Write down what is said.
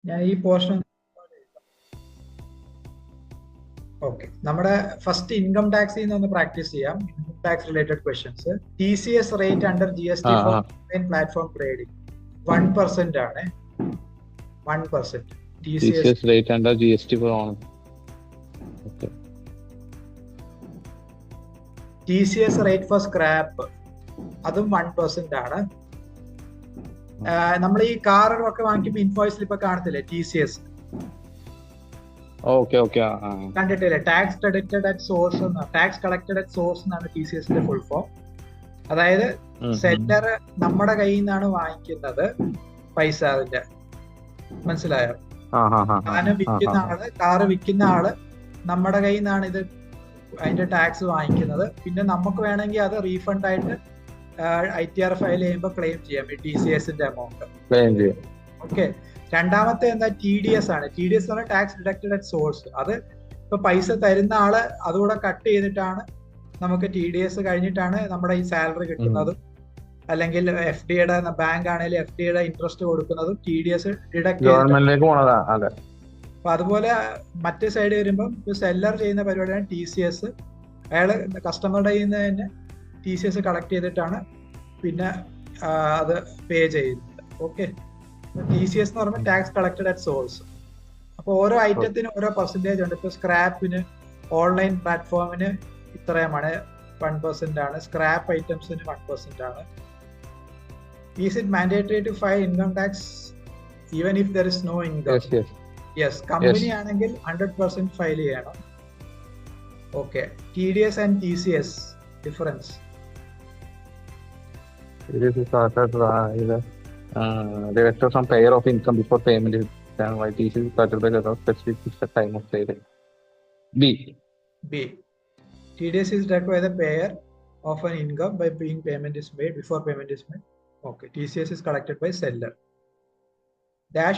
ഞാൻ ഈ portion okay. നമ്മുടെ ഫസ്റ്റ് ഇൻകം ടാക്സിൽ നിന്ന് ഒന്ന് പ്രാക്ടീസ് ചെയ്യാം. Income tax related questions. TCS rate under GST for online platform trading 1% ആണ്. 1%. TCS rate under GST for on. Okay. TCS rate for scrap അതും 1% ആണ്. നമ്മൾ ഈ കാർ ഒക്കെ വാങ്ങിക്കുമ്പോൾ ഇൻവോയ്സിൽ ഇപ്പൊ കാണത്തില്ലേ TCS കണ്ടിട്ടില്ലേ? Tax credited at source, tax collected at source എന്നാണ് TCSന്റെ ഫുൾ ഫോം. അതായത് സെല്ലർ നമ്മുടെ കയ്യിൽ നിന്നാണ് വാങ്ങിക്കുന്നത് പൈസ. അതിന്റെ മനസ്സിലായോ? സാധനം വിൽക്കുന്ന ആള്, കാറ് വിൽക്കുന്ന ആള് നമ്മുടെ കയ്യിൽ നിന്നാണ് ഇത് അതിന്റെ ടാക്സ് വാങ്ങിക്കുന്നത്. പിന്നെ നമുക്ക് വേണമെങ്കിൽ അത് റീഫണ്ട് ആയിട്ട് ITR ഫയൽ ചെയ്യുമ്പോൾ ക്ലെയിം ചെയ്യാം ഈ TCSന്റെ എമൗണ്ട്. ഓക്കെ. രണ്ടാമത്തെ എന്താ? TDS ആണ്. TDS എന്ന് പറഞ്ഞാൽ ടാക്സ് ഡിഡക്റ്റഡ് അറ്റ് സോഴ്സ്. അത് ഇപ്പൊ പൈസ തരുന്ന ആള് അതുകൂടെ കട്ട് ചെയ്തിട്ടാണ് നമുക്ക് TDS കഴിഞ്ഞിട്ടാണ് നമ്മുടെ ഈ സാലറി കിട്ടുന്നതും, അല്ലെങ്കിൽ FDയുടെ ബാങ്ക് ആണെങ്കിലും FDയുടെ ഇൻട്രസ്റ്റ് കൊടുക്കുന്നതും TDS ഡിഡക്ട് ചെയ്തിട്ട്. അപ്പൊ അതുപോലെ മറ്റേ സൈഡ് വരുമ്പോൾ സെല്ലർ ചെയ്യുന്ന പരിപാടിയാണ് TCS. അയാള് കസ്റ്റമറുടെ കയ്യിൽ നിന്ന് തന്നെ TCS കളക്ട് ചെയ്തിട്ടാണ് പിന്നെ അത് പേ ചെയ്യുന്നത്. ഓക്കെ. TCS എന്ന് പറയുമ്പോൾ ടാക്സ് കളക്ടഡ് അറ്റ് സോഴ്സ്. അപ്പൊ ഓരോ ഐറ്റത്തിനും ഓരോ പെർസെന്റേജ് ഉണ്ട്. ഇപ്പൊ സ്ക്രാപ്പിന് ഓൺലൈൻ പ്ലാറ്റ്ഫോമിന് ഇത്രയുമാണ്, 1% ആണ്. സ്ക്രാപ്പ് ഐറ്റംസിന് 1% ആണ്. Is it mandatory to file income tax even if there is no income? Yes. Company ആണെങ്കിൽ 100% ഫയൽ ചെയ്യണം. Okay. TDS and TCS difference? Director from payer of income before payment is done by TCS started by the specific fixed time of trading. B. TDS is directed by the payer of an income by being payment is made before payment is made. Okay. TCS is collected by seller. Dash